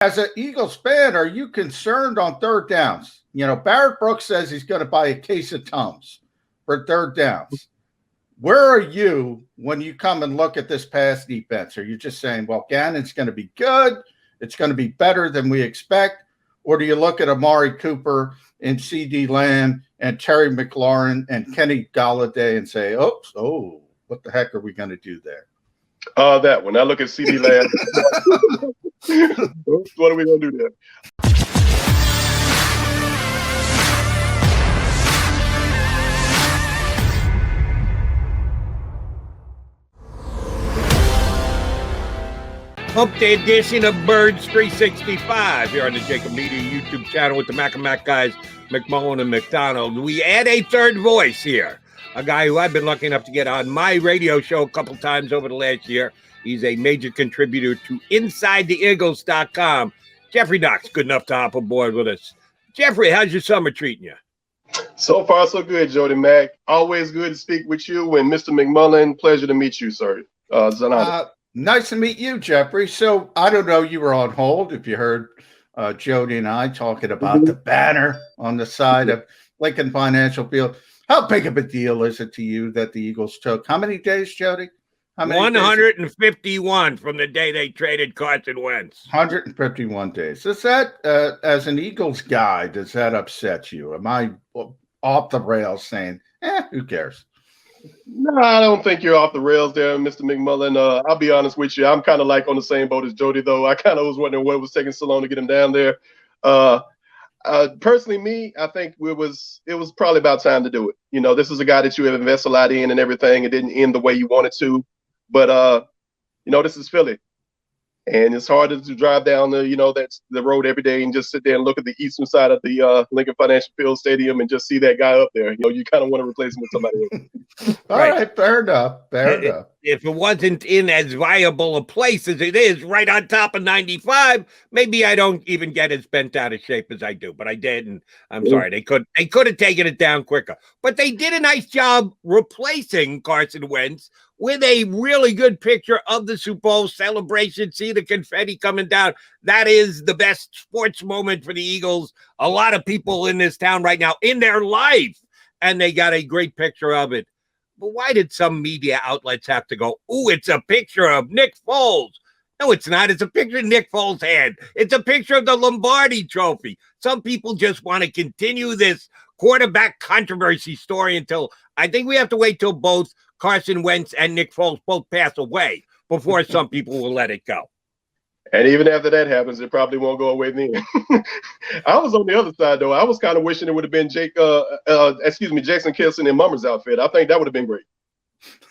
As an Eagles fan, are you concerned on third downs? You know, Barrett Brooks says he's going to buy a case of Tums for third downs. Where are you when you come and look at this pass defense? Are you just saying, well, Gannon's going to be good, it's going to be better than we expect? Or do you look at Amari Cooper and C.D. Lamb and Terry McLaurin and Kenny Galladay and say, oops, oh, what the heck are we going to do there? That one. I look at C.D. Lamb. What are we going to do there? Hump Day edition of Birds 365 here on the JAKIB Media YouTube channel with the Mac and Mac guys, McMullen and McDonald. We add a third voice here, a guy who I've been lucky enough to get on my radio show a couple times over the last year. He's a major contributor to InsideTheEagles.com. Geoffrey Knox, good enough to hop aboard with us. Geoffrey, how's your summer treating you? So far, so good, Jody Mac. Always good to speak with you. And Mr. McMullen, pleasure to meet you, sir. Nice to meet you, Jeffrey. So I don't know, you were on hold if you heard Jody and I talking about the banner on the side of Lincoln Financial Field. How big of a deal is it to you that the Eagles took? How many days, Jody? 151 from the day they traded Carson Wentz. 151 days. Does that, as an Eagles guy, does that upset you? Am I off the rails saying, who cares? No, I don't think you're off the rails there, Mr. McMullen. I'll be honest with you. I'm kind of like on the same boat as Jody, though. I kind of was wondering what was taking so long to get him down there. Personally, me, I think it was probably about time to do it. You know, this is a guy that you have invested a lot in and everything. It didn't end the way you wanted to. But, you know, this is Philly. And it's harder to drive down that's the road every day and just sit there and look at the eastern side of the Lincoln Financial Field Stadium and just see that guy up there. You know, you kind of want to replace him with somebody else. All right, fair enough. Fair enough. If it wasn't in as viable a place as it is right on top of 95, maybe I don't even get as bent out of shape as I do. But I did, and I'm sorry. They could have taken it down quicker. But they did a nice job replacing Carson Wentz with a really good picture of the Super Bowl celebration. See the confetti coming down. That is the best sports moment for the Eagles. A lot of people in this town right now in their life, and they got a great picture of it. But why did some media outlets have to go, ooh, it's a picture of Nick Foles? No, it's not. It's a picture of Nick Foles' hand. It's a picture of the Lombardi Trophy. Some people just want to continue this quarterback controversy story until I think we have to wait till both Carson Wentz and Nick Foles both pass away before some people will let it go. And even after that happens, it probably won't go away then. I was on the other side, though. I was kind of wishing it would have been Jason Kilson in Mummer's outfit. I think that would have been great.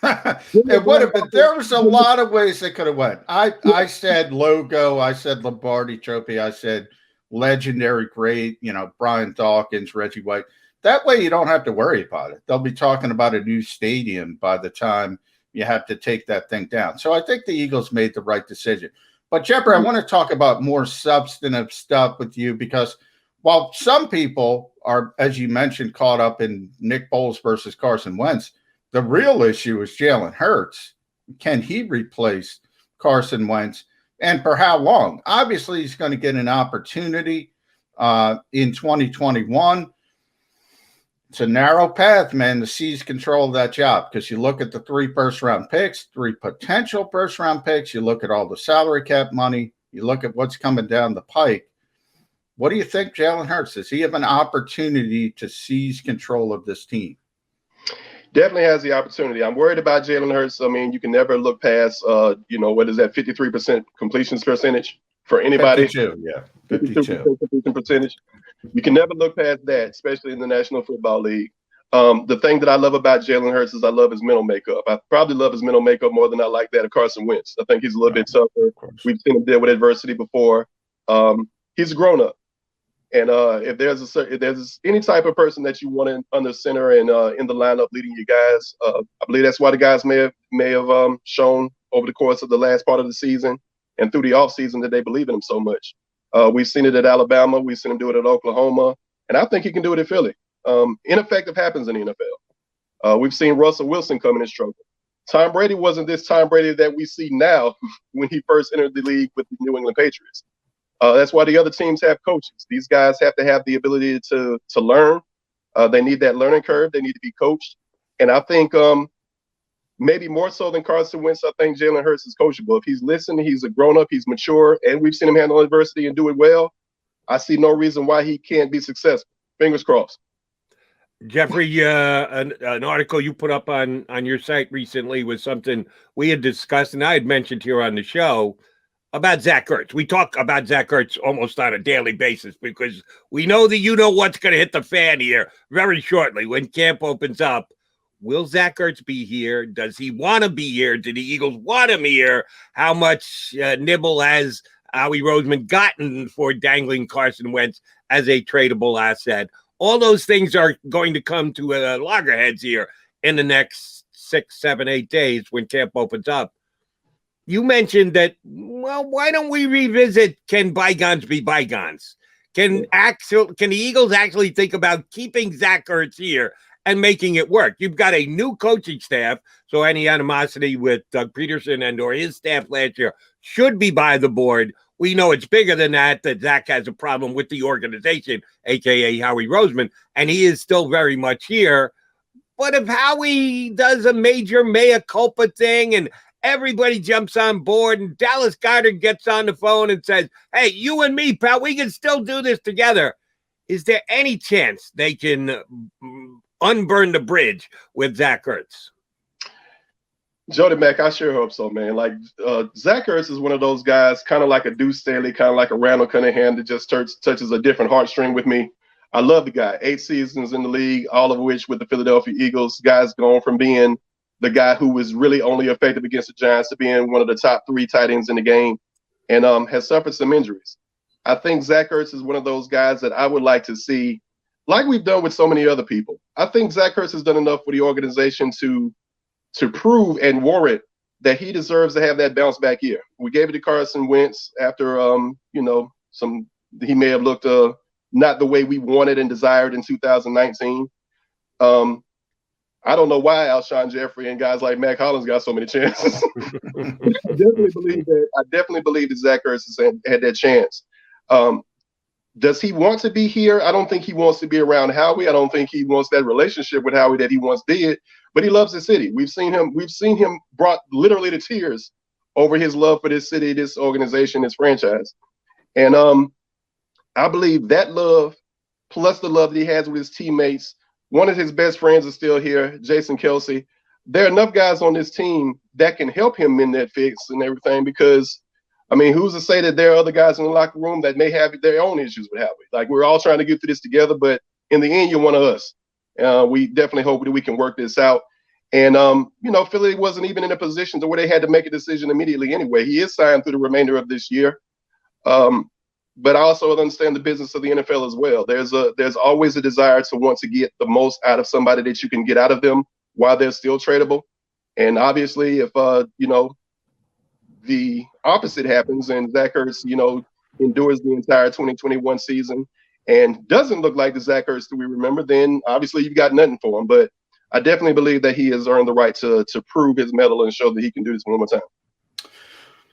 It would have been. There was a lot of ways it could have went. I said logo. I said Lombardi Trophy. I said legendary great, Brian Dawkins, Reggie White. That way you don't have to worry about it. They'll be talking about a new stadium by the time you have to take that thing down. So I think the Eagles made the right decision. But, Jeffrey, I want to talk about more substantive stuff with you because while some people are, as you mentioned, caught up in Nick Foles versus Carson Wentz, the real issue is Jalen Hurts. Can he replace Carson Wentz, and for how long? Obviously, he's going to get an opportunity in 2021. It's a narrow path, man, to seize control of that job because you look at the 3 first-round picks, 3 potential first-round picks. You look at all the salary cap money. You look at what's coming down the pike. What do you think, Jalen Hurts? Does he have an opportunity to seize control of this team? Definitely has the opportunity. I'm worried about Jalen Hurts. I mean, you can never look past, what is that, 53% completions percentage for anybody? 52, yeah, 52. Completion percentage. You can never look past that, especially in the National Football League. The thing that I love about Jalen Hurts is I love his mental makeup. I probably love his mental makeup more than I like that of Carson Wentz. I think he's a little bit tougher. We've seen him deal with adversity before. He's a grown-up. And if there's any type of person that you want under center and in the lineup leading you guys, I believe that's why the guys may have shown over the course of the last part of the season and through the offseason that they believe in him so much. We've seen it at Alabama. We've seen him do it at Oklahoma. And I think he can do it at Philly. Ineffective happens in the NFL. We've seen Russell Wilson come in and struggle. Tom Brady wasn't this Tom Brady that we see now when he first entered the league with the New England Patriots. That's why the other teams have coaches. These guys have to have the ability to learn. They need that learning curve. They need to be coached. And I think maybe more so than Carson Wentz, I think Jalen Hurts is coachable. If he's listening, he's a grown-up, he's mature, and we've seen him handle adversity and do it well. I see no reason why he can't be successful. Fingers crossed. Geoffrey, an article you put up on your site recently was something we had discussed, and I had mentioned here on the show about Zach Ertz. We talk about Zach Ertz almost on a daily basis because we know that you know what's going to hit the fan here very shortly when camp opens up. Will Zach Ertz be here? Does he want to be here? Do the Eagles want him here? How much nibble has Howie Roseman gotten for dangling Carson Wentz as a tradable asset? All those things are going to come to loggerheads here in the next 6, 7, 8 days when camp opens up. You mentioned that, well, why don't we revisit can bygones be bygones? Can the Eagles actually think about keeping Zach Ertz here and making it work? You've got a new coaching staff, so any animosity with Doug Peterson and or his staff last year should be by the board. We know it's bigger than that Zach has a problem with the organization, a.k.a. Howie Roseman, and he is still very much here. But if Howie does a major mea culpa thing and everybody jumps on board and Dallas Goedert gets on the phone and says, hey, you and me, pal, we can still do this together, is there any chance they can unburn the bridge with Zach Ertz? Jody Mack, I sure hope so, man. Like Zach Ertz is one of those guys, kind of like a Deuce Staley, kind of like a Randall Cunningham that just touches a different heartstring with me. I love the guy. 8 seasons in the league, all of which with the Philadelphia Eagles. Guy's gone from being the guy who was really only effective against the Giants to being one of the top 3 tight ends in the game, and has suffered some injuries. I think Zach Ertz is one of those guys that I would like to see, like we've done with so many other people. I think Zach Ertz has done enough for the organization to prove and warrant that he deserves to have that bounce back year. We gave it to Carson Wentz after, he may have looked not the way we wanted and desired in 2019. I don't know why Alshon Jeffrey and guys like Mac Hollins got so many chances. I definitely believe that Zach Ertz has had that chance. Does he want to be here? I don't think he wants to be around Howie. I don't think he wants that relationship with Howie that he once did. But he loves the city. We've seen him brought literally to tears over his love for this city, this organization, this franchise. And I believe that love, plus the love that he has with his teammates. One of his best friends is still here, Jason Kelsey. There are enough guys on this team that can help him mend that fix and everything because, I mean, who's to say that there are other guys in the locker room that may have their own issues with Howie? Like, we're all trying to get through this together, but in the end, you're one of us. We definitely hope that we can work this out. And, Philly wasn't even in a position to where they had to make a decision immediately anyway. He is signed through the remainder of this year. But I also understand the business of the NFL as well. There's always a desire to want to get the most out of somebody that you can get out of them while they're still tradable. And obviously, if, the opposite happens and Zach Ertz, endures the entire 2021 season and doesn't look like the Zach Ertz that we remember, then obviously you've got nothing for him. But I definitely believe that he has earned the right to prove his mettle and show that he can do this one more time.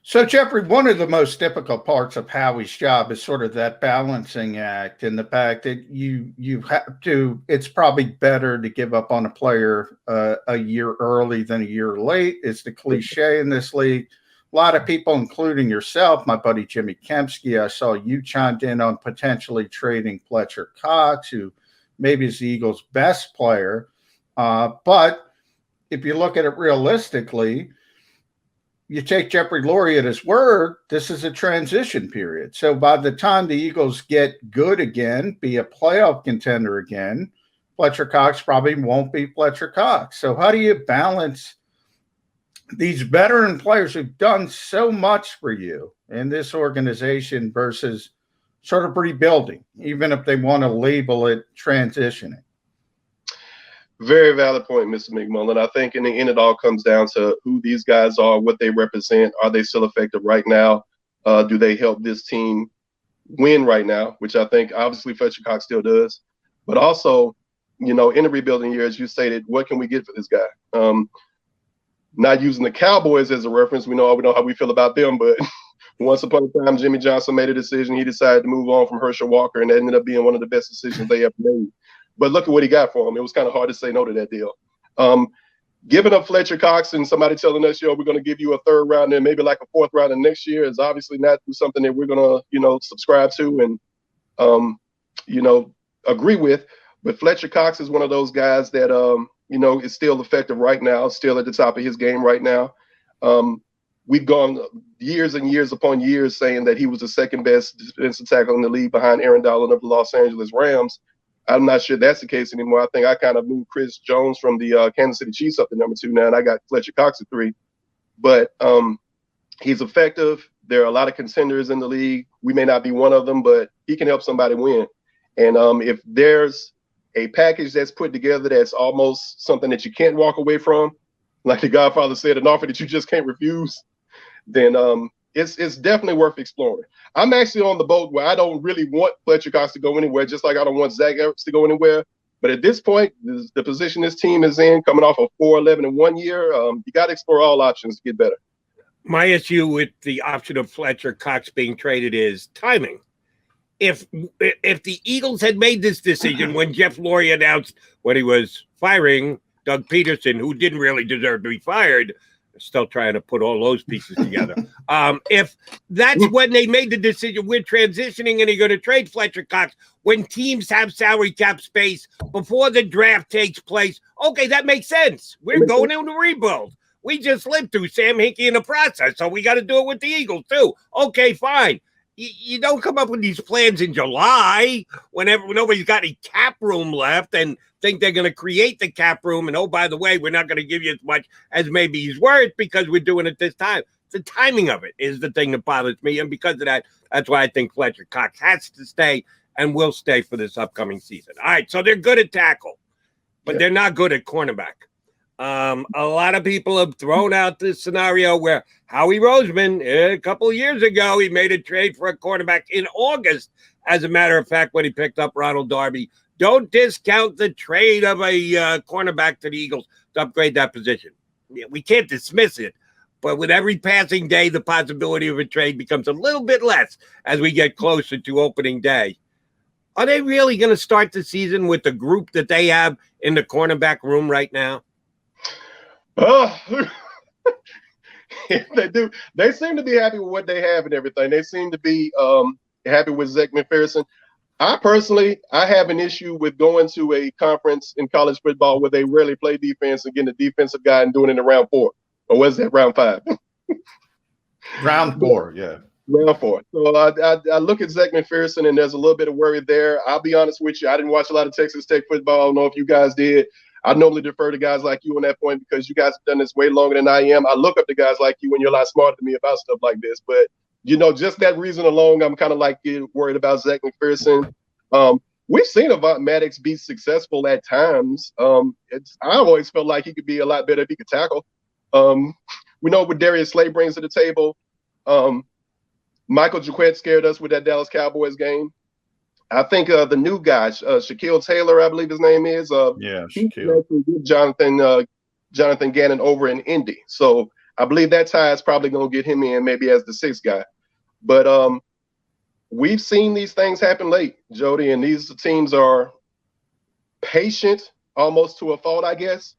So, Geoffrey, one of the most difficult parts of Howie's job is sort of that balancing act and the fact that you have to – it's probably better to give up on a player a year early than a year late. It's the cliche in this league. A lot of people, including yourself, my buddy Jimmy Kempski, I saw you chimed in on potentially trading Fletcher Cox, who maybe is the Eagles' best player. But if you look at it realistically, you take Jeffrey Lurie at his word, this is a transition period. So by the time the Eagles get good again, be a playoff contender again, Fletcher Cox probably won't be Fletcher Cox. So how do you balance these veteran players who've done so much for you in this organization versus sort of rebuilding, even if they want to label it transitioning? Very valid point, Mr. McMullen. I think in the end, it all comes down to who these guys are, what they represent. Are they still effective right now? Do they help this team win right now? Which I think obviously Fletcher Cox still does. But also, in the rebuilding year, as you stated, what can we get for this guy? Not using the Cowboys as a reference. We know how we feel about them, but Once upon a time, Jimmy Johnson made a decision. He decided to move on from Herschel Walker, and that ended up being one of the best decisions they ever made. But look at what he got for him. It was kind of hard to say no to that deal. Giving up Fletcher Cox and somebody telling us, we're going to give you a third round and maybe like a fourth round in next year is obviously not something that we're going to, subscribe to and, agree with. But Fletcher Cox is one of those guys that, is still effective right now, still at the top of his game right now. We've gone years and years upon years saying that he was the second best defensive tackle in the league behind Aaron Donald of the Los Angeles Rams. I'm not sure that's the case anymore. I think I kind of moved Chris Jones from the Kansas City Chiefs up to number 2 now, and I got Fletcher Cox at 3. But he's effective. There are a lot of contenders in the league. We may not be one of them, but he can help somebody win. And if there's a package that's put together that's almost something that you can't walk away from, like the Godfather said, an offer that you just can't refuse, then it's definitely worth exploring. I'm actually on the boat where I don't really want Fletcher Cox to go anywhere, just like I don't want Zach Ertz to go anywhere. But at this point, the position this team is in, coming off of 4-11 in 1 year, you got to explore all options to get better. My issue with the option of Fletcher Cox being traded is timing. If the Eagles had made this decision when Jeff Lurie announced when he was firing Doug Peterson, who didn't really deserve to be fired, still trying to put all those pieces together. If that's when they made the decision, we're transitioning and you're going to trade Fletcher Cox when teams have salary cap space before the draft takes place. Okay, that makes sense. We're going into rebuild. We just lived through Sam Hinkie in the process, so we got to do it with the Eagles too. Okay, fine. You don't come up with these plans in July whenever nobody's got any cap room left and think they're going to create the cap room. And, oh, by the way, we're not going to give you as much as maybe he's worth because we're doing it this time. The timing of it is the thing that bothers me. And because of that, that's why I think Fletcher Cox has to stay and will stay for this upcoming season. All right, so they're good at tackle, but they're not good at cornerback. A lot of people have thrown out this scenario where Howie Roseman, a couple of years ago, he made a trade for a cornerback in August. As a matter of fact, when he picked up Ronald Darby, don't discount the trade of a cornerback to the Eagles to upgrade that position. We can't dismiss it, but with every passing day, the possibility of a trade becomes a little bit less as we get closer to opening day. Are they really going to start the season with the group that they have in the cornerback room right now? They do. They seem to be happy with what they have and everything. They seem to be happy with Zach McPherson. I have an issue with going to a conference in college football where they rarely play defense and getting a defensive guy and doing it in round 4. Or was that round 5? Round 4, yeah. Round 4. So I look at Zach McPherson and there's a little bit of worry there. I'll be honest with you. I didn't watch a lot of Texas Tech football. I don't know if you guys did. I normally defer to guys like you on that point because you guys have done this way longer than I am. I look up to guys like you and you're a lot smarter than me about stuff like this. But, just that reason alone, I'm kind of like worried about Zach McPherson. We've seen Avant Maddox be successful at times. I always felt like he could be a lot better if he could tackle. We know what Darius Slay brings to the table. Michael Jaquette scared us with that Dallas Cowboys game. I think the new guy, Shaquille Taylor, I believe his name is. Shaquille. Jonathan Gannon over in Indy. So I believe that tie is probably going to get him in maybe as the 6th guy. But we've seen these things happen late, Jody, and these teams are patient almost to a fault, I guess.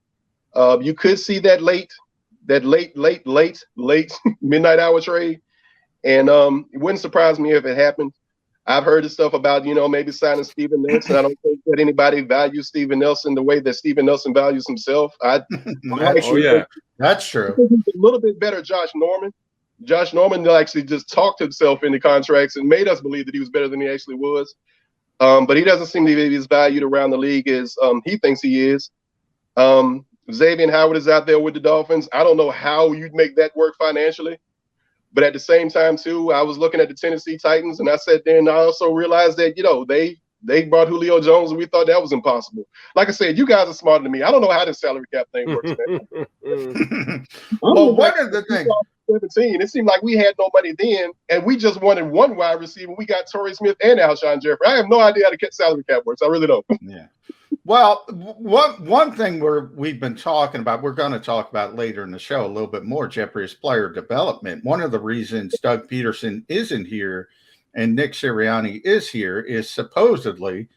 You could see that late midnight hour trade. And it wouldn't surprise me if it happened. I've heard the stuff about, maybe signing Steven Nelson. I don't think that anybody values Steven Nelson the way that Steven Nelson values himself. That's true. He's a little bit better Josh Norman. Josh Norman actually just talked himself into contracts and made us believe that he was better than he actually was. But he doesn't seem to be as valued around the league as he thinks he is. Xavier Howard is out there with the Dolphins. I don't know how you'd make that work financially. But at the same time, too, I was looking at the Tennessee Titans, and I sat there and I also realized that, they brought Julio Jones, and we thought that was impossible. Like I said, you guys are smarter than me. I don't know how this salary cap thing works, man. Well, one of the things. 17, it seemed like we had no money then, and we just wanted one wide receiver. We got Torrey Smith and Alshon Jeffrey. I have no idea how the salary cap works. I really don't. Yeah. Well, one thing we've been talking about, we're going to talk about later in the show a little bit more, Jeffrey, is player development. One of the reasons Doug Peterson isn't here and Nick Sirianni is here is supposedly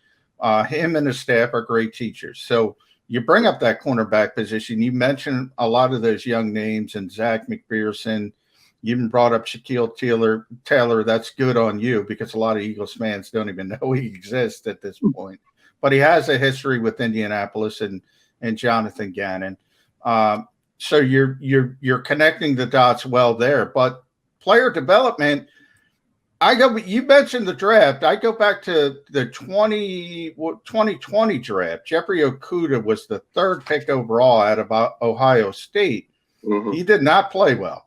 him and his staff are great teachers. So you bring up that cornerback position. You mentioned a lot of those young names and Zach McPherson. You even brought up Shaquille Taylor. That's good on you because a lot of Eagles fans don't even know he exists at this point. But he has a history with Indianapolis and Jonathan Gannon. So you're connecting the dots well there. But player development, you mentioned the draft. I go back to the 2020 draft. Jeffrey Okudah was the third pick overall out of Ohio State. Mm-hmm. He did not play well.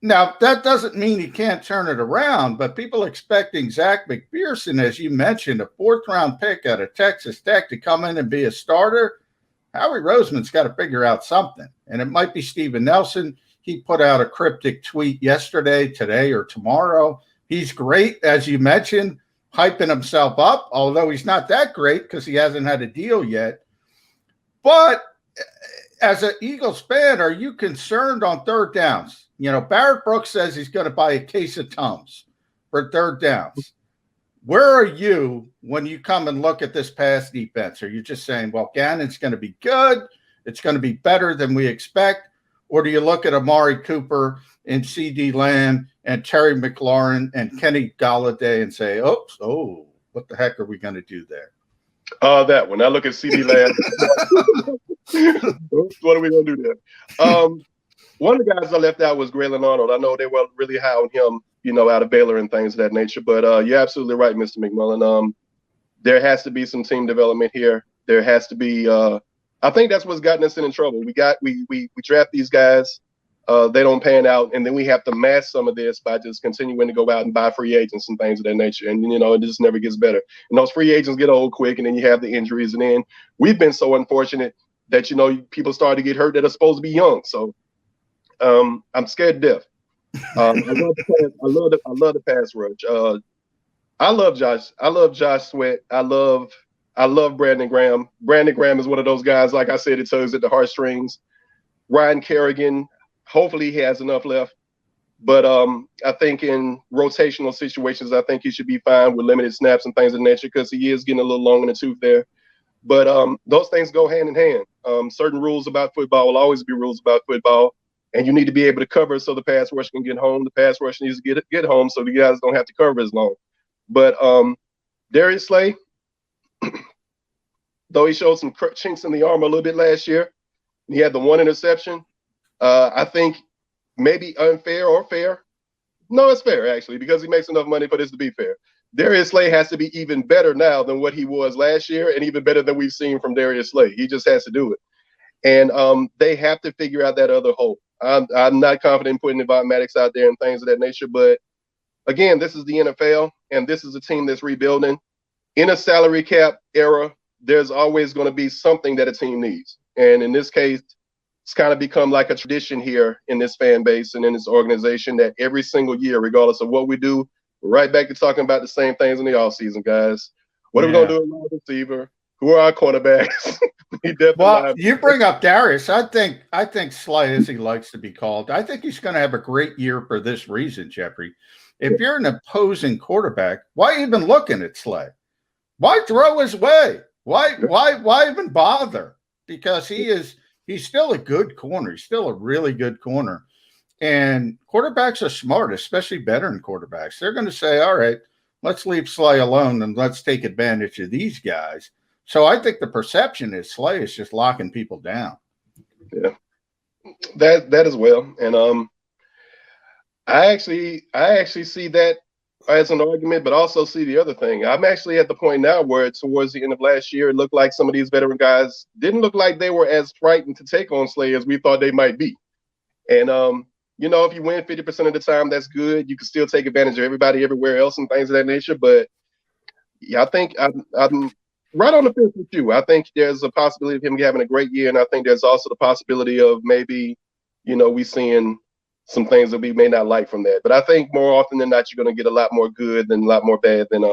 Now, that doesn't mean he can't turn it around, but people expecting Zach McPherson, as you mentioned, a fourth-round pick out of Texas Tech to come in and be a starter, Howie Roseman's got to figure out something. And it might be Steven Nelson. He put out a cryptic tweet yesterday, today, or tomorrow. He's great, as you mentioned, hyping himself up, although he's not that great because he hasn't had a deal yet. But as an Eagles fan, are you concerned on third downs? You know, Barrett Brooks says he's going to buy a case of Tums for third downs. Where are you when you come and look at this pass defense? Are you just saying, well, Gannon's going to be good, it's going to be better than we expect? Or do you look at Amari Cooper and CD Lamb and Terry McLaurin and Kenny Golladay and say, oh, what the heck are we going to do there? That one. I look at CD Lamb. What are we going to do there? One of the guys I left out was Grayland Arnold. I know they were really high on him, you know, out of Baylor and things of that nature. But you're absolutely right, Mr. McMullen. There has to be some team development here. There has to be. I think that's what's gotten us in trouble. We draft these guys, they don't pan out, and then we have to mask some of this by just continuing to go out and buy free agents and things of that nature. And you know, it just never gets better. And those free agents get old quick, and then you have the injuries. And then we've been so unfortunate that you know people start to get hurt that are supposed to be young. So. I'm scared to death. I love the pass rush. I love Josh Sweat. I love Brandon Graham. Brandon Graham is one of those guys, like I said, it tugs at the heartstrings. Ryan Kerrigan, hopefully he has enough left. But I think in rotational situations, I think he should be fine with limited snaps and things of nature because he is getting a little long in the tooth there. But those things go hand in hand. Certain rules about football will always be rules about football. And you need to be able to cover so the pass rush can get home. The pass rush needs to get home so the guys don't have to cover as long. But Darius Slay, though he showed some chinks in the armor a little bit last year, he had the one interception. I think maybe unfair or fair. No, it's fair, actually, because he makes enough money for this to be fair. Darius Slay has to be even better now than what he was last year and even better than we've seen from Darius Slay. He just has to do it. And they have to figure out that other hole. I'm not confident in putting Von Maddox out there and things of that nature. But, again, this is the NFL, and this is a team that's rebuilding. In a salary cap era, there's always going to be something that a team needs. And in this case, it's kind of become like a tradition here in this fan base and in this organization that every single year, regardless of what we do, we're right back to talking about the same things in the offseason, guys. What are we going to do with wide receiver? Who are our cornerbacks? Well, you bring up Darius. I think Slay, as he likes to be called, I think he's going to have a great year for this reason, Jeffrey. If you're an opposing quarterback, why even looking at Slay? Why throw his way? Why even bother? Because he's still a good corner. He's still a really good corner. And quarterbacks are smart, especially veteran quarterbacks. They're going to say, all right, let's leave Slay alone and let's take advantage of these guys. So I think the perception is Slay is just locking people down. Yeah, that as well. And I actually see that as an argument, but also see the other thing. I'm actually at the point now where towards the end of last year, it looked like some of these veteran guys didn't look like they were as frightened to take on Slay as we thought they might be. And you know, if you win 50% of the time, that's good. You can still take advantage of everybody everywhere else and things of that nature. But yeah, I think I'm right on the fence with you. I think there's a possibility of him having a great year, and I think there's also the possibility of maybe, you know, we seeing some things that we may not like from that. But I think more often than not, you're going to get a lot more good than a lot more bad than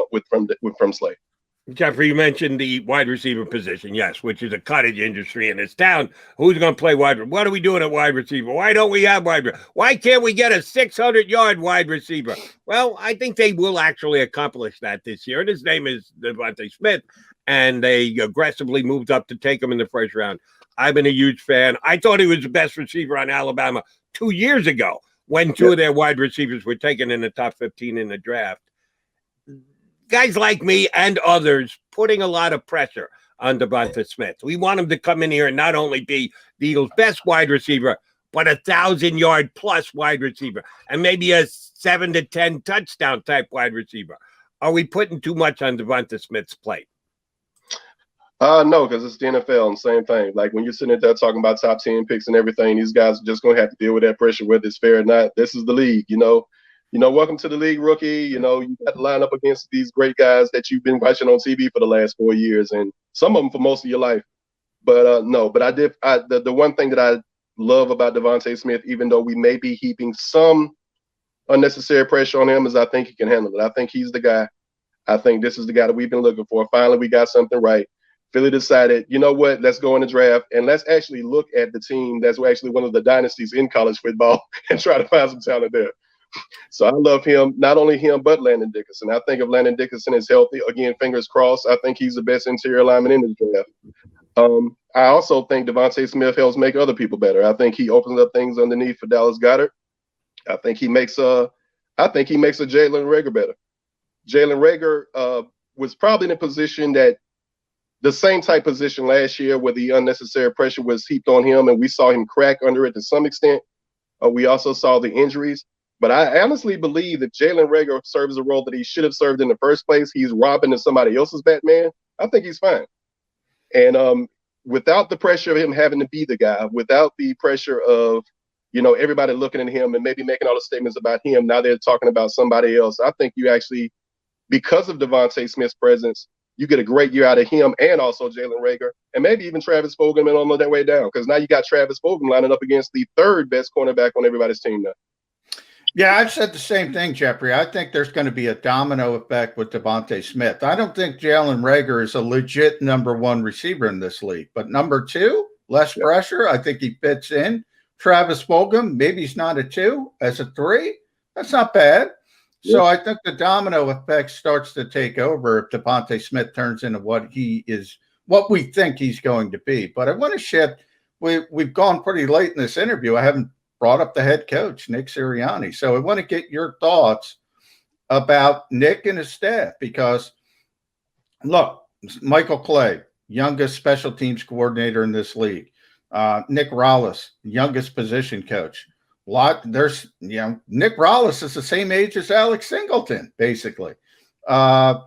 from Slay. Jeffrey, you mentioned the wide receiver position, yes, which is a cottage industry in this town. Who's going to play wide receiver? What are we doing at wide receiver? Why don't we have wide receiver? Why can't we get a 600-yard wide receiver? Well, I think they will actually accomplish that this year. And his name is Devontae Smith, and they aggressively moved up to take him in the first round. I've been a huge fan. I thought he was the best receiver on Alabama 2 years ago when two of their wide receivers were taken in the top 15 in the draft. Guys like me and others putting a lot of pressure on Devonta Smith. We want him to come in here and not only be the Eagles' best wide receiver, but 1,000-yard plus wide receiver, and maybe a 7 to 10 touchdown type wide receiver. Are we putting too much on Devonta Smith's plate? No, because it's the NFL and same thing. Like when you're sitting there talking about top 10 picks and everything, these guys are just going to have to deal with that pressure, whether it's fair or not. This is the league, welcome to the league, rookie. You got to line up against these great guys that you've been watching on TV for the last 4 years, and some of them for most of your life. But no, but the one thing that I love about Devontae Smith, even though we may be heaping some unnecessary pressure on him, is I think he can handle it. I think he's the guy. I think this is the guy that we've been looking for. Finally, we got something right. Philly decided, you know what, let's go in the draft and let's actually look at the team that's actually one of the dynasties in college football and try to find some talent there. So I love him, not only him, but Landon Dickerson. I think if Landon Dickerson is healthy, again, fingers crossed, I think he's the best interior lineman in the draft. I also think Devontae Smith helps make other people better. I think he opens up things underneath for Dallas Goedert. I think he makes a Jalen Reagor better. Jalen Reagor was probably in a position that the same type position last year where the unnecessary pressure was heaped on him, and we saw him crack under it to some extent. We also saw the injuries. But I honestly believe that Jalen Reagor serves a role that he should have served in the first place. He's robbing to somebody else's Batman. I think he's fine. And without the pressure of him having to be the guy, without the pressure of, everybody looking at him and maybe making all the statements about him, now they're talking about somebody else. I think you actually, because of Devontae Smith's presence, you get a great year out of him and also Jalen Reagor and maybe even Travis Fulgham on their way down, because now you got Travis Fulgham lining up against the third best cornerback on everybody's team now. Yeah, I've said the same thing, Jeffrey. I think there's going to be a domino effect with Devontae Smith. I don't think Jalen Reagor is a legit number one receiver in this league, but number two, less pressure. I think he fits in. Travis Fulgham, maybe he's not a 2, as a 3. That's not bad. So I think the domino effect starts to take over if Devontae Smith turns into what we think he's going to be. But I want to shift. We've gone pretty late in this interview. I haven't brought up the head coach, Nick Sirianni. So I want to get your thoughts about Nick and his staff, because look, Michael Clay, youngest special teams coordinator in this league. Nick Rollis, youngest position coach. Nick Rollis is the same age as Alex Singleton, basically. Not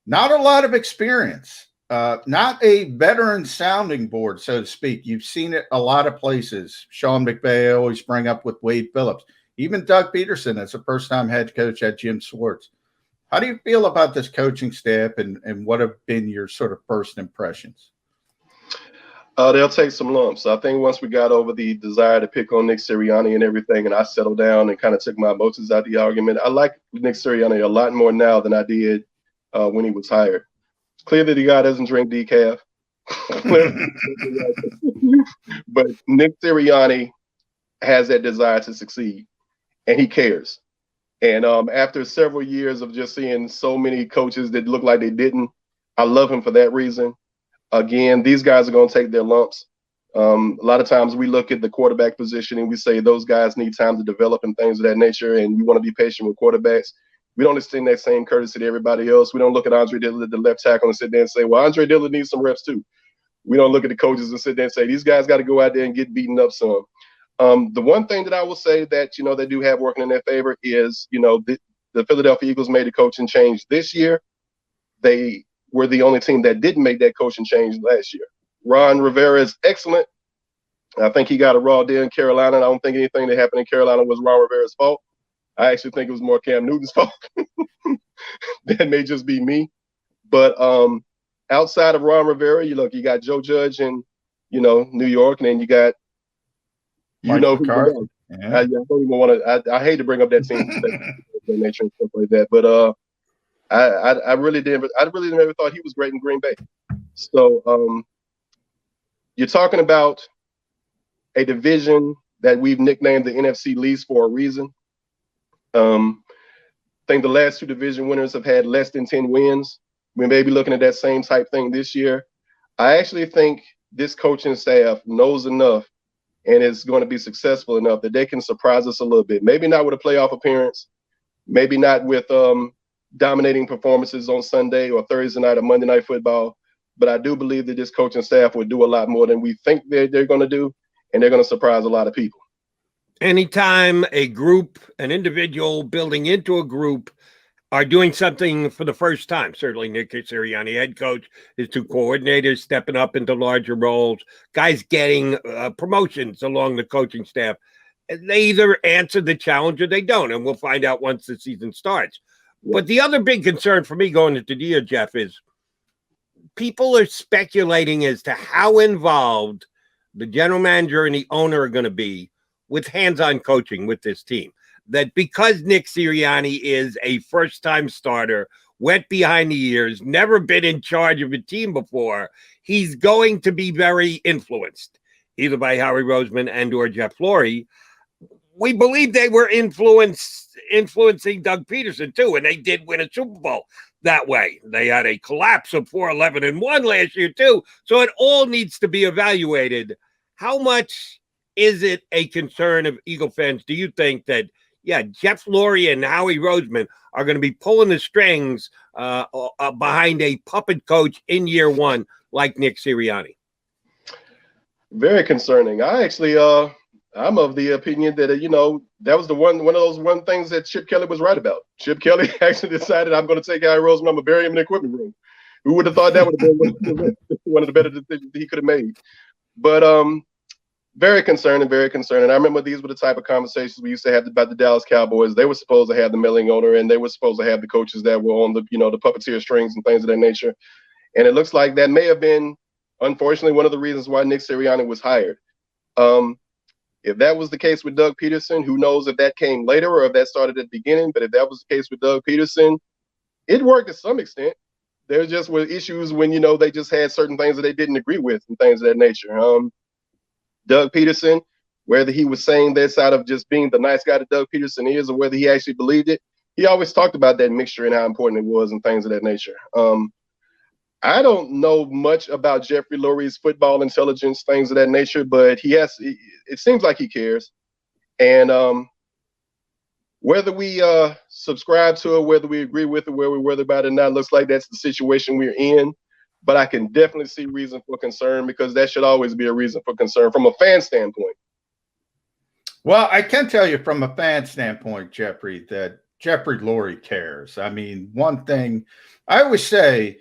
a lot of experience. Not a veteran sounding board, so to speak. You've seen it a lot of places. Sean McVay always bring up with Wade Phillips. Even Doug Peterson as a first-time head coach at Jim Swartz. How do you feel about this coaching staff, and what have been your sort of first impressions? They'll take some lumps. I think once we got over the desire to pick on Nick Sirianni and everything, and I settled down and kind of took my emotions out of the argument, I like Nick Sirianni a lot more now than I did when he was hired. Clearly, the guy doesn't drink decaf. But Nick Sirianni has that desire to succeed, and he cares. And after several years of just seeing so many coaches that look like they didn't, I love him for that reason. Again, these guys are going to take their lumps. A lot of times we look at the quarterback position and we say those guys need time to develop and things of that nature, and you want to be patient with quarterbacks. We don't extend that same courtesy to everybody else. We don't look at Andre Dillard, the left tackle, and sit there and say, well, Andre Dillard needs some reps too. We don't look at the coaches and sit there and say, these guys got to go out there and get beaten up some. The one thing that I will say that, they do have working in their favor is, the Philadelphia Eagles made a coaching change this year. They were the only team that didn't make that coaching change last year. Ron Rivera is excellent. I think he got a raw deal in Carolina. I don't think anything that happened in Carolina was Ron Rivera's fault. I actually think it was more Cam Newton's fault. That may just be me. But outside of Ron Rivera, you got Joe Judge in, New York, and then you got, McCarthy. I don't even want to. I hate to bring up that team, that nature and stuff like that. But I really never thought he was great in Green Bay. So you're talking about a division that we've nicknamed the NFC least for a reason. I think the last two division winners have had less than 10 wins. We may be looking at that same type thing this year. I actually think this coaching staff knows enough and is going to be successful enough that they can surprise us a little bit. Maybe not with a playoff appearance, maybe not with dominating performances on Sunday or Thursday night or Monday Night Football, but I do believe that this coaching staff will do a lot more than we think they're going to do, and they're going to surprise a lot of people. Anytime a group, an individual building into a group are doing something for the first time, certainly Nick Sirianni, head coach, his two coordinators stepping up into larger roles, guys getting promotions along the coaching staff, they either answer the challenge or they don't, and we'll find out once the season starts. But the other big concern for me going into the year, Jeff, is people are speculating as to how involved the general manager and the owner are going to be with hands-on coaching with this team. That because Nick Sirianni is a first-time starter, wet behind the ears, never been in charge of a team before, he's going to be very influenced, either by Howie Roseman and or Jeff Lurie. We believe they were influencing Doug Peterson too, and they did win a Super Bowl that way. They had a collapse of 4-11-1 last year too, so it all needs to be evaluated. How much is it a concern of Eagle fans? Do you think that, Jeff Lurie and Howie Roseman are going to be pulling the strings behind a puppet coach in year one like Nick Sirianni? Very concerning. I actually, I'm of the opinion that, that was one of those things that Chip Kelly was right about. Chip Kelly actually decided, I'm going to take Howie Roseman, I'm going to bury him in the equipment room. Who would have thought that would have been one of the better decisions he could have made? But very concerning, very concerning. I remember these were the type of conversations we used to have about the Dallas Cowboys. They were supposed to have the milling owner, and they were supposed to have the coaches that were on the, the puppeteer strings and things of that nature. And it looks like that may have been, unfortunately, one of the reasons why Nick Sirianni was hired. If that was the case with Doug Peterson, who knows if that came later or if that started at the beginning, but if that was the case with Doug Peterson, it worked to some extent. There just were issues when, they just had certain things that they didn't agree with and things of that nature. Doug Peterson, whether he was saying this out of just being the nice guy that Doug Peterson is or whether he actually believed it, he always talked about that mixture and how important it was and things of that nature. I don't know much about Geoffrey Lurie's football intelligence, things of that nature, but it seems like he cares. And whether we subscribe to it, whether we agree with it, whether we're worried about it or not, looks like that's the situation we're in. But I can definitely see reason for concern because that should always be a reason for concern from a fan standpoint. Well, I can tell you from a fan standpoint, Jeffrey, that Geoffrey Lurie cares. I mean, one thing I always say,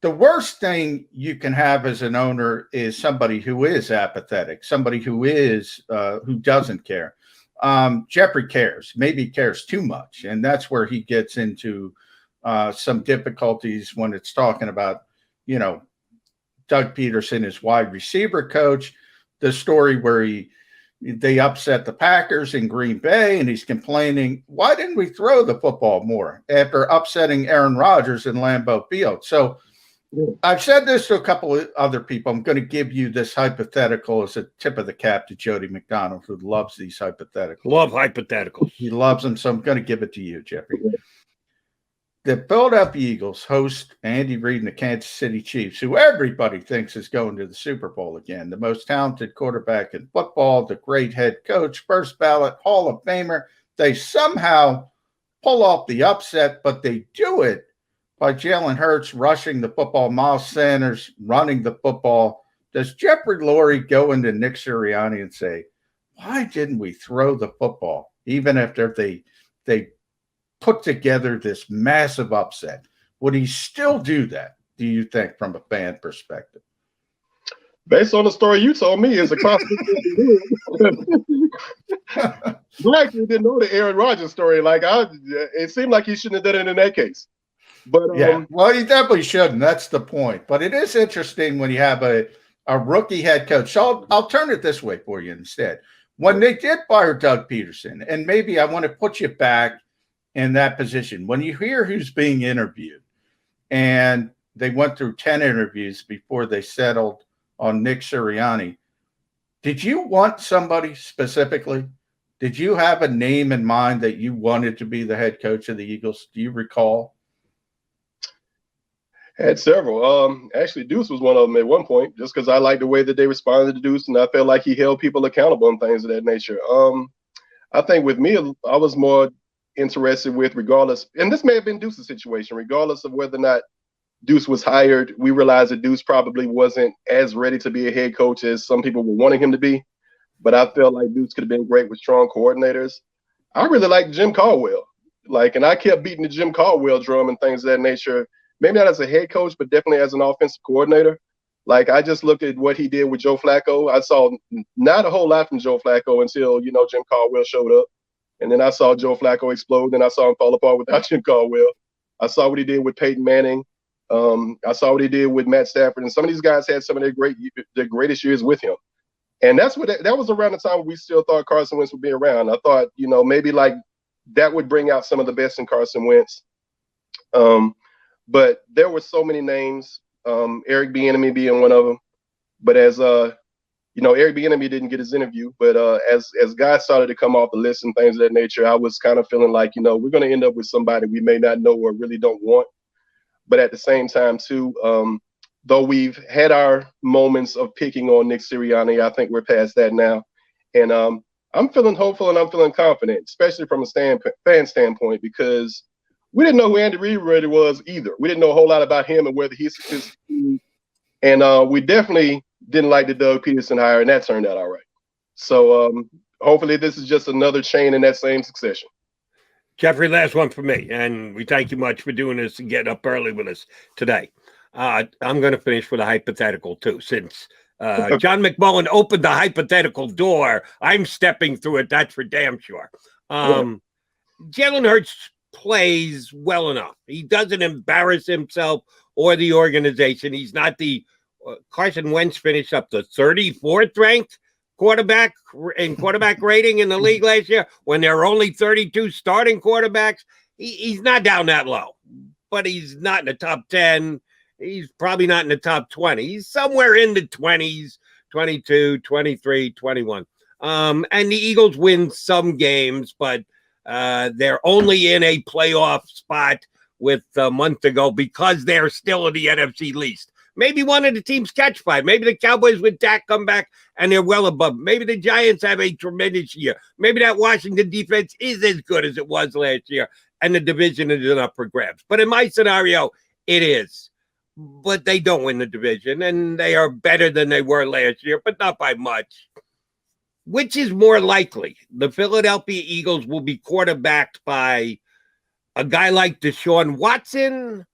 the worst thing you can have as an owner is somebody who is apathetic, somebody who doesn't care. Geoffrey cares, maybe cares too much. And that's where he gets into some difficulties when it's talking about, Doug Peterson, his wide receiver coach, the story where they upset the Packers in Green Bay, and he's complaining, why didn't we throw the football more after upsetting Aaron Rodgers in Lambeau Field? So I've said this to a couple of other people. I'm going to give you this hypothetical as a tip of the cap to Jody McDonald, who loves these hypotheticals. Love hypotheticals. He loves them, so I'm going to give it to you, Jeffrey. The Philadelphia Eagles host Andy Reid and the Kansas City Chiefs, who everybody thinks is going to the Super Bowl again. The most talented quarterback in football, the great head coach, first ballot Hall of Famer. They somehow pull off the upset, but they do it by Jalen Hurts rushing the football, Miles Sanders running the football. Does Geoffrey Lurie go into Nick Sirianni and say, why didn't we throw the football, even after they put together this massive upset? Would he still do that, do you think, from a fan perspective? Based on the story you told me, is across the I actually didn't know the Aaron Rodgers story. It seemed like he shouldn't have done it in that case. But well, he definitely shouldn't. That's the point. But it is interesting when you have a rookie head coach. So I'll turn it this way for you instead. When they did fire Doug Peterson, and maybe I want to put you back in that position. When you hear who's being interviewed, and they went through 10 interviews before they settled on Nick Sirianni, did you want somebody specifically? Did you have a name in mind that you wanted to be the head coach of the Eagles? Do you recall? Had several. Actually, Deuce was one of them at one point, just because I liked the way that they responded to Deuce, and I felt like he held people accountable and things of that nature. I think with me, I was more interested with, regardless, and this may have been Deuce's situation, regardless of whether or not Deuce was hired, we realized that Deuce probably wasn't as ready to be a head coach as some people were wanting him to be. But I felt like Deuce could have been great with strong coordinators. I really liked Jim Caldwell. And I kept beating the Jim Caldwell drum and things of that nature. Maybe not as a head coach, but definitely as an offensive coordinator. I just looked at what he did with Joe Flacco. I saw not a whole lot from Joe Flacco until, Jim Caldwell showed up. And then I saw Joe Flacco explode, and I saw him fall apart without Jim Caldwell. I saw what he did with Peyton Manning. I saw what he did with Matt Stafford, and some of these guys had some of their greatest years with him. And that was around the time we still thought Carson Wentz would be around. I thought, maybe that would bring out some of the best in Carson Wentz. But there were so many names, Eric Bieniemy being one of them. But as Eric Bieniemy didn't get his interview, but as guys started to come off the list and things of that nature, I was kind of feeling like, we're going to end up with somebody we may not know or really don't want. But at the same time, too, though we've had our moments of picking on Nick Sirianni, I think we're past that now. And I'm feeling hopeful and I'm feeling confident, especially from a fan standpoint, because we didn't know who Andy Reid really was either. We didn't know a whole lot about him and whether he's and we definitely didn't like the Doug Peterson hire, and that turned out all right. So hopefully this is just another chain in that same succession. Geoffrey, last one for me, and we thank you much for doing this and getting up early with us today. I'm going to finish with a hypothetical, too, since John McMullen opened the hypothetical door. I'm stepping through it, that's for damn sure. Jalen Hurts plays well enough. He doesn't embarrass himself or the organization. He's not the Carson Wentz finished up the 34th ranked quarterback rating in the league last year when there are only 32 starting quarterbacks. He's not down that low, but he's not in the top 10. He's probably not in the top 20. He's somewhere in the 20s, 22, 23, 21. And the Eagles win some games, but they're only in a playoff spot with a month to go because they're still in the NFC least. Maybe one of the teams catch five. Maybe the Cowboys with Dak come back and they're well above. Maybe the Giants have a tremendous year. Maybe that Washington defense is as good as it was last year and the division is up for grabs. But in my scenario, it is. But they don't win the division and they are better than they were last year, but not by much. Which is more likely? The Philadelphia Eagles will be quarterbacked by a guy like Deshaun Watson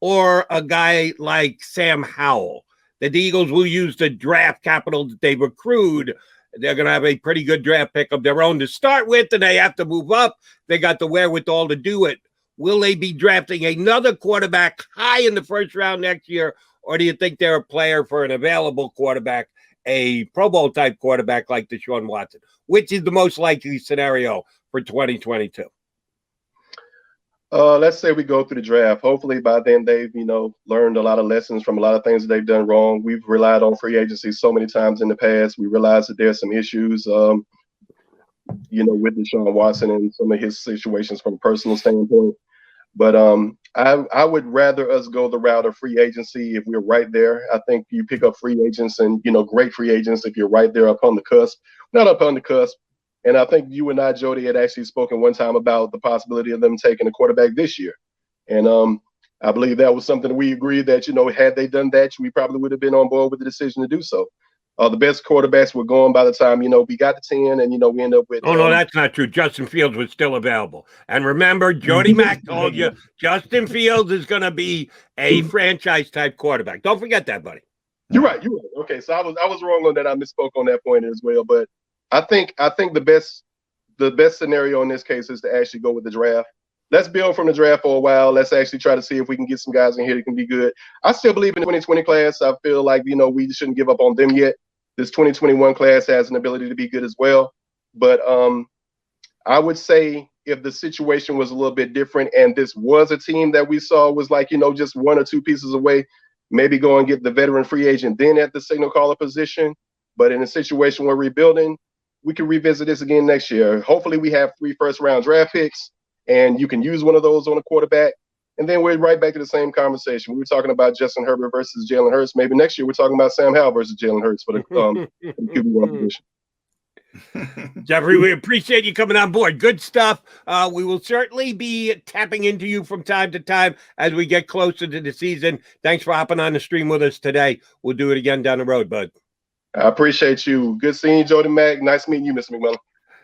or a guy like Sam Howell, that the Eagles will use the draft capital that they've accrued. They're going to have a pretty good draft pick of their own to start with, and they have to move up. They got the wherewithal to do it. Will they be drafting another quarterback high in the first round next year, or do you think they're a player for an available quarterback, a Pro Bowl type quarterback like Deshaun Watson? Which is the most likely scenario for 2022? Let's say we go through the draft. Hopefully by then they've, learned a lot of lessons from a lot of things that they've done wrong. We've relied on free agency so many times in the past. We realize that there's some issues, with Deshaun Watson and some of his situations from a personal standpoint. But I would rather us go the route of free agency if we're right there. I think you pick up free agents and, great free agents if you're right there up on the cusp. Not up on the cusp. And I think you and I, Jody, had actually spoken one time about the possibility of them taking a quarterback this year. And I believe that was something we agreed that, had they done that, we probably would have been on board with the decision to do so. The best quarterbacks were gone by the time, we got to 10 and, we end up with. Oh, no, that's not true. Justin Fields was still available. And remember, Jody Mack told you Justin Fields is going to be a franchise type quarterback. Don't forget that, buddy. You're right. Okay, so I was wrong on that. I misspoke on that point as well. But I think the best scenario in this case is to actually go with the draft. Let's build from the draft for a while. Let's actually try to see if we can get some guys in here that can be good. I still believe in the 2020 class. I feel like, we shouldn't give up on them yet. This 2021 class has an ability to be good as well. But I would say if the situation was a little bit different and this was a team that we saw was like, just one or two pieces away, maybe go and get the veteran free agent then at the signal caller position. But in a situation where we're rebuilding, we can revisit this again next year. Hopefully we have 3 first-round draft picks, and you can use one of those on a quarterback. And then we're right back to the same conversation. We were talking about Justin Herbert versus Jalen Hurts. Maybe next year we're talking about Sam Howell versus Jalen Hurts for the QB1 position. Geoffrey, we appreciate you coming on board. Good stuff. We will certainly be tapping into you from time to time as we get closer to the season. Thanks for hopping on the stream with us today. We'll do it again down the road, bud. I appreciate you. Good seeing you, Jody Mack. Nice meeting you, Mr. McMillan.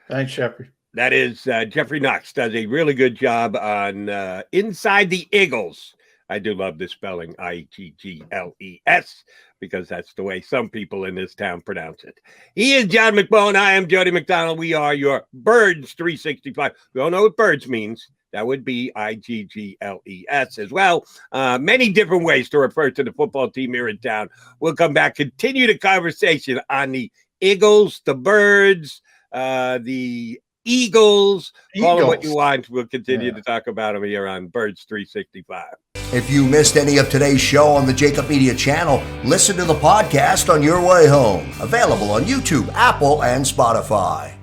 Thanks, Jeffrey. That is Geoffrey Knox does a really good job on Inside the Eagles. I do love the spelling IGGLES because that's the way some people in this town pronounce it. He is John McBone. I am Jody McDonald. We are your Birds 365. We all know what birds means. That would be IGGLES as well. Many different ways to refer to the football team here in town. We'll come back, continue the conversation on the Eagles, the Birds, the Eagles. Call them what you want. We'll continue to talk about them here on Birds 365. If you missed any of today's show on the JAKIB Media channel, listen to the podcast on your way home. Available on YouTube, Apple, and Spotify.